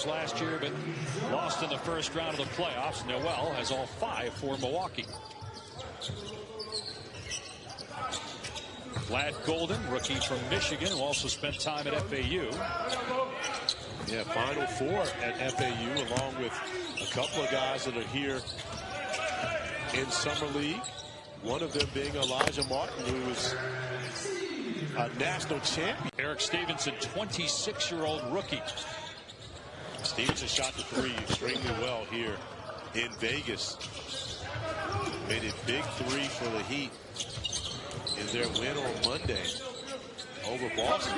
games last year, but lost in the first round of the playoffs. Noel has all 5 for Milwaukee. Vlad Golden, rookie from Michigan, who also spent time at FAU. Yeah, Final Four at FAU, along with a couple of guys that are here in Summer League. One of them being Elijah Martin, who is a national champion. Eric Stevenson, 26-year-old rookie. Stevenson shot the 3 extremely well here in Vegas. Made a big 3 for the Heat in their win on Monday over Boston.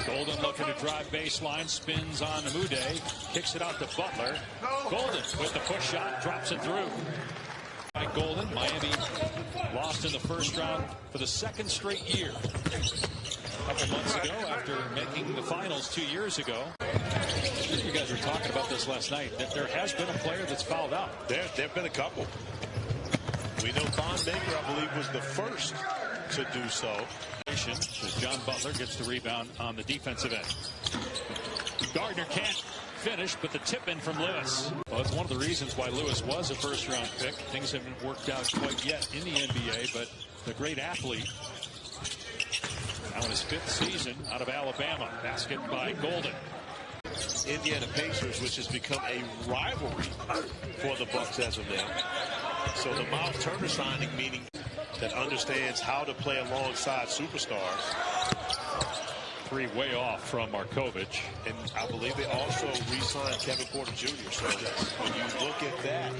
Golden looking to drive baseline, spins on Amude, kicks it out to Butler. Golden with the push shot, drops it through. By Golden, Miami lost in the first round for the 2nd straight year. A couple months ago, after making the finals 2 years ago. You guys were talking about this last night, that there has been a player that's fouled out. There have been a couple. We know Thon Maker, I believe, was the first to do so. John Butler gets the rebound on the defensive end. Gardner can't finish, but the tip in from Lewis. Well, that's one of the reasons why Lewis was a first-round pick. Things haven't worked out quite yet in the NBA, but the great athlete. Now in his 5th season out of Alabama. Basket by Golden. Indiana Pacers, which has become a rivalry for the Bucks as of now. So the Miles Turner signing, meaning that understands how to play alongside superstars. 3 way off from Markovic. And I believe they also re-signed Kevin Porter Jr. So when you look at that,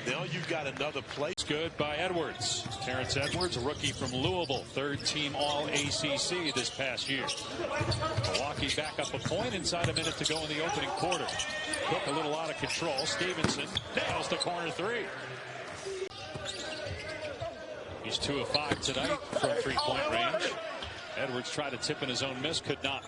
now you've got another play. Good by Edwards. Terrence Edwards, a rookie from Louisville, 3rd team All-ACC this past year. Milwaukee back up a point, inside a minute to go in the opening quarter. Cook a little out of control. Stevenson nails the corner 3. He's 2 of 5 tonight from 3-point range. Edwards tried to tip in his own miss, could not.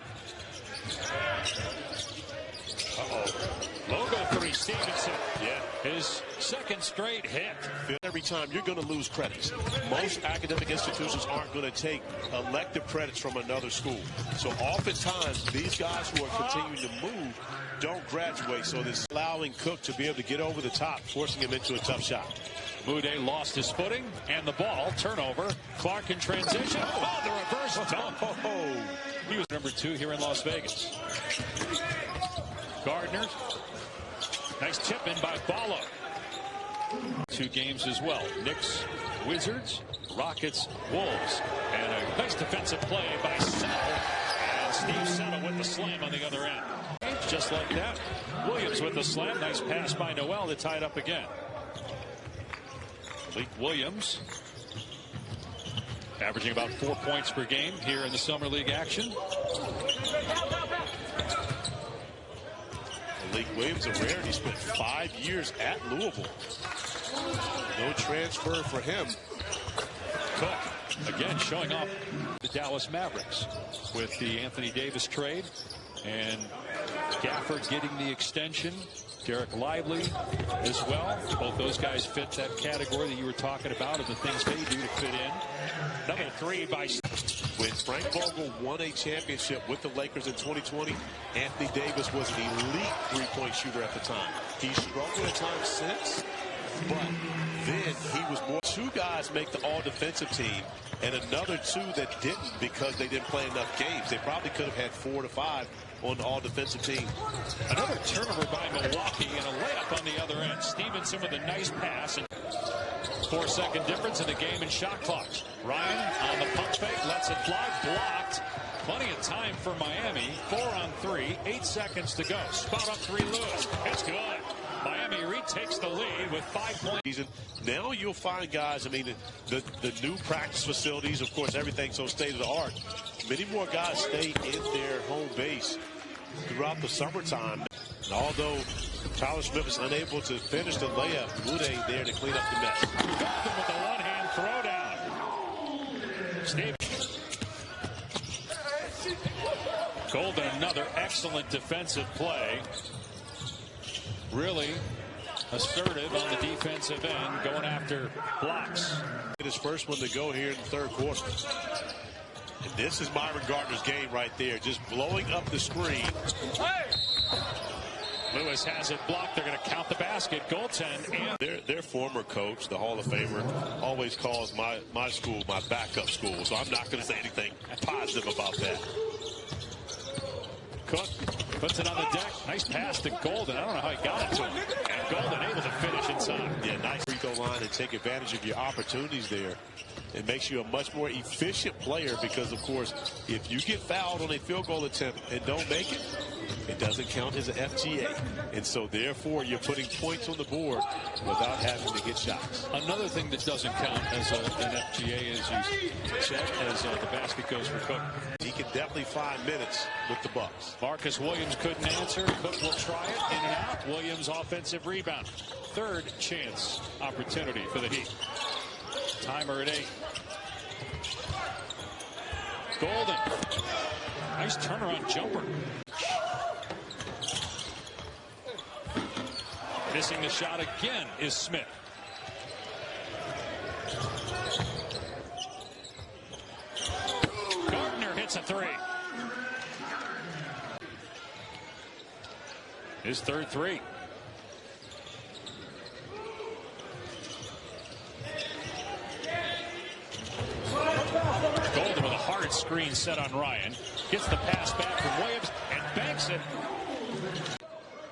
Logo 3, Stevenson. Yeah. His 2nd straight hit. Every time you're going to lose credits. Most academic institutions aren't going to take elective credits from another school. So oftentimes these guys who are continuing to move don't graduate. So this is allowing Cook to be able to get over the top, forcing him into a tough shot. Mude lost his footing and the ball. Turnover. Clark in transition. Oh, the reverse dunk. He was number 2 here in Las Vegas. Gardner. Nice tip in by Balla. 2 games as well. Knicks, Wizards, Rockets, Wolves. And a nice defensive play by Settle. And Steve Settle with the slam on the other end. Just like that. Williams with the slam. Nice pass by Noel to tie it up again. Malik Williams averaging about 4 points per game here in the Summer League action. Malik Williams, a rarity, spent 5 years at Louisville. No transfer for him. Cook again showing up the Dallas Mavericks with the Anthony Davis trade, and Gafford getting the extension. Derek Lively as well. Both those guys fit that category that you were talking about of the things they do to fit in. Another 3 by... When Frank Vogel won a championship with the Lakers in 2020, Anthony Davis was an elite 3-point shooter at the time. He's struggled at times since, but then he was more. 2 guys make the all-defensive team, and another 2 that didn't because they didn't play enough games. They probably could have had 4 to 5 on the all-defensive team. Another turnover by Milwaukee and a layup on the other end. Stevenson with a nice pass. And 4-second difference in the game and shot clock. Ryan on the pump fake, lets it fly, blocked. Plenty of time for Miami. 4 on 3, 8 seconds to go. Spot up 3, Lewis. It's good. Miami retakes the lead with 5 points. Now you'll find guys, I mean, the new practice facilities, of course, everything's so state of the art. Many more guys stay in their home base throughout the summertime. And although Tyler Smith is unable to finish the layup, Mude there to clean up the mess. Golden with the one-hand throwdown. Steve. Golden, another excellent defensive play. Really assertive on the defensive end, going after blocks. His first one to go here in the 3rd quarter. And this is Myron Gardner's game right there, just blowing up the screen. Lewis has it blocked. They're going to count the basket. Goaltend. And their former coach, the Hall of Famer, always calls my school my backup school. So I'm not going to say anything positive about that. Cook puts it on the deck. Nice pass to Golden. I don't know how he got it to him. And Golden able to finish inside. Yeah, nice free throw line and take advantage of your opportunities there. It makes you a much more efficient player because, of course, if you get fouled on a field goal attempt and don't make it, it doesn't count as an FGA. And so, therefore, you're putting points on the board without having to get shots. Another thing that doesn't count as an FGA, as you said, as the basket goes for Cook. He can definitely find minutes with the Bucks. Marcus Williams couldn't answer. Cook will try it. In and out. Williams offensive rebound. Third chance opportunity for the Heat. Timer at 8. Golden. Nice turnaround jumper. Missing the shot again is Smith. Gardner hits a 3. His third 3. Golden with a hard screen set on Ryan. Gets the pass back from Williams and banks it.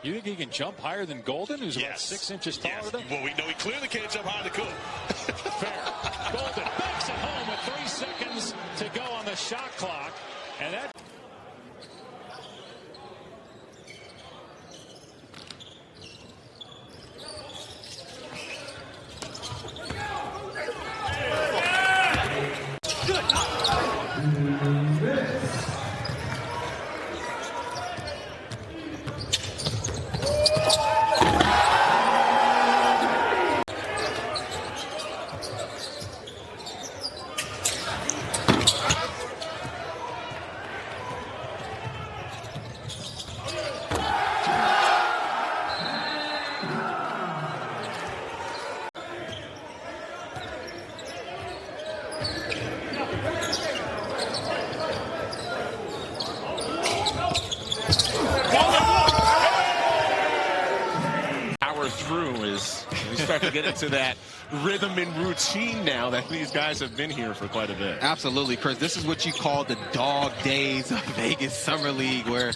You think he can jump higher than Golden, who's about 6 inches taller than him? Well, we know he clearly can't jump higher than Cook. Fair. Golden banks it home with 3 seconds to go on the shot clock. And that... through is we start to get into that rhythm and routine now that these guys have been here for quite a bit. Absolutely, Chris. This is what you call the dog days of Vegas Summer League, where,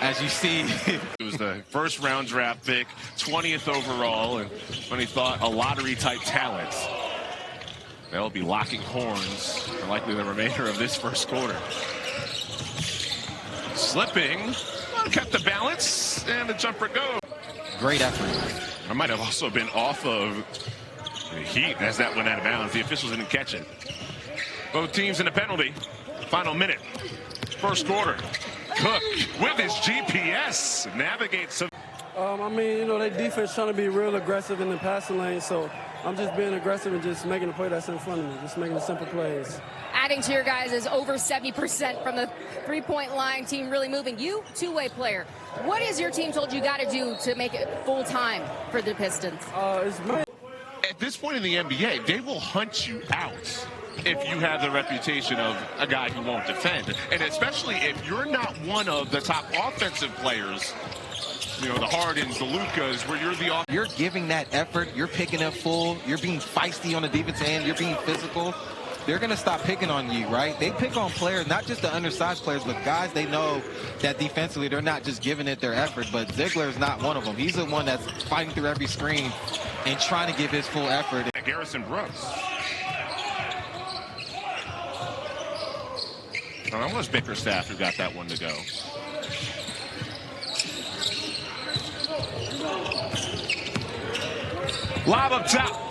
as you see, it was the first round draft pick, 20th overall, and when he thought a lottery type talent, they'll be locking horns for likely the remainder of this first quarter. Slipping, kept the balance, and the jumper goes. Great effort. I might have also been off of the Heat as that went out of bounds. The officials didn't catch it. Both teams in a penalty. Final minute. First quarter. Cook with his GPS navigates. I mean, you know, their defense trying to be real aggressive in the passing lane, so I'm just being aggressive and just making the play that's in front of me, just making the simple plays. Adding to your guys is over 70% from the three-point line, team really moving. You, two-way player. What has your team told you got to do to make it full-time for the Pistons? At this point in the NBA, they will hunt you out if you have the reputation of a guy who won't defend. And especially if you're not one of the top offensive players, you know, the Hardens, the Lucas, where you're giving that effort, you're picking up full, you're being feisty on the defensive end, you're being physical. They're going to stop picking on you, right? They pick on players, not just the undersized players, but guys they know that defensively they're not just giving it their effort, but Ziegler is not one of them. He's the one that's fighting through every screen and trying to give his full effort. Garrison Brooks. That was Bickerstaff who got that one to go. Lob up top.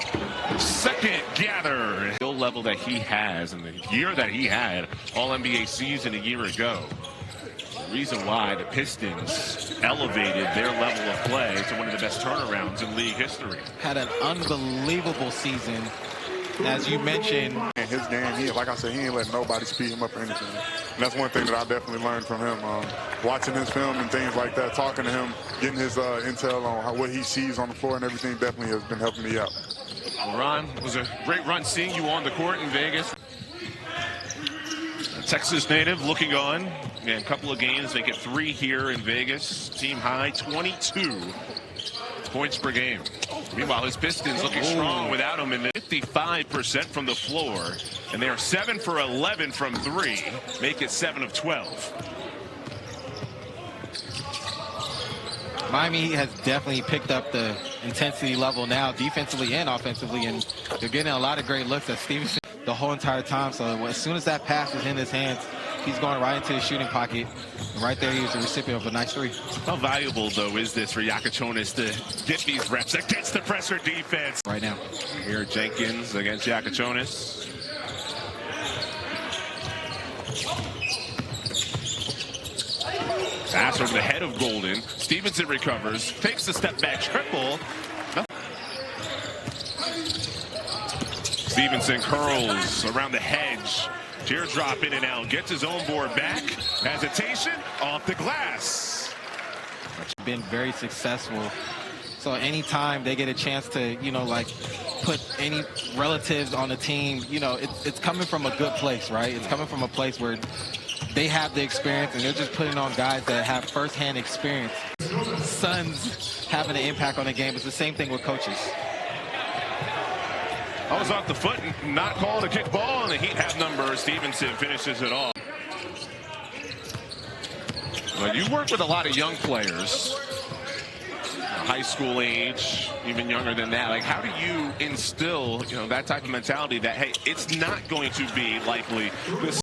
Second gather. Skill level that he has and the year that he had All-NBA season a year ago. The reason why the Pistons elevated their level of play to one of the best turnarounds in league history. Had an unbelievable season. As you mentioned, in his game, like I said, he ain't letting nobody speed him up or anything. And that's one thing that I definitely learned from him. Watching his film and things like that, talking to him, getting his intel on what he sees on the floor and everything definitely has been helping me out. Ron, it was a great run seeing you on the court in Vegas. Texas native looking on. Yeah, a couple of games, make it 3 here in Vegas. Team high 22 points per game. Meanwhile, his Pistons looking strong without him in the 55% from the floor. And they are 7 for 11 from 3. Make it 7 of 12. Miami has definitely picked up the intensity level now, defensively and offensively, and they're getting a lot of great looks at Stevenson the whole entire time. So as soon as that pass is in his hands, he's going right into his shooting pocket. And right there, he was the recipient of a nice 3. How valuable, though, is this for Yakachonis to get these reps against the pressure defense? Right now. Here, Jenkins against Yakachonis. Pass over the head of Golden. Stevenson recovers, takes the step back triple. Stevenson curls around the hedge. Teardrop in and out. Gets his own board back. Hesitation off the glass. Been very successful. So anytime they get a chance to, like put any relatives on the team, it's coming from a good place, right? It's coming from a place where they have the experience, and they're just putting on guys that have firsthand experience. Sons having an impact on the game. It's the same thing with coaches. I was off the foot and not called a kick ball, and the Heat have number. Stevenson finishes it off. Well, you work with a lot of young players, high school age, even younger than that. Like, how do you instill, that type of mentality that, hey, it's not going to be likely this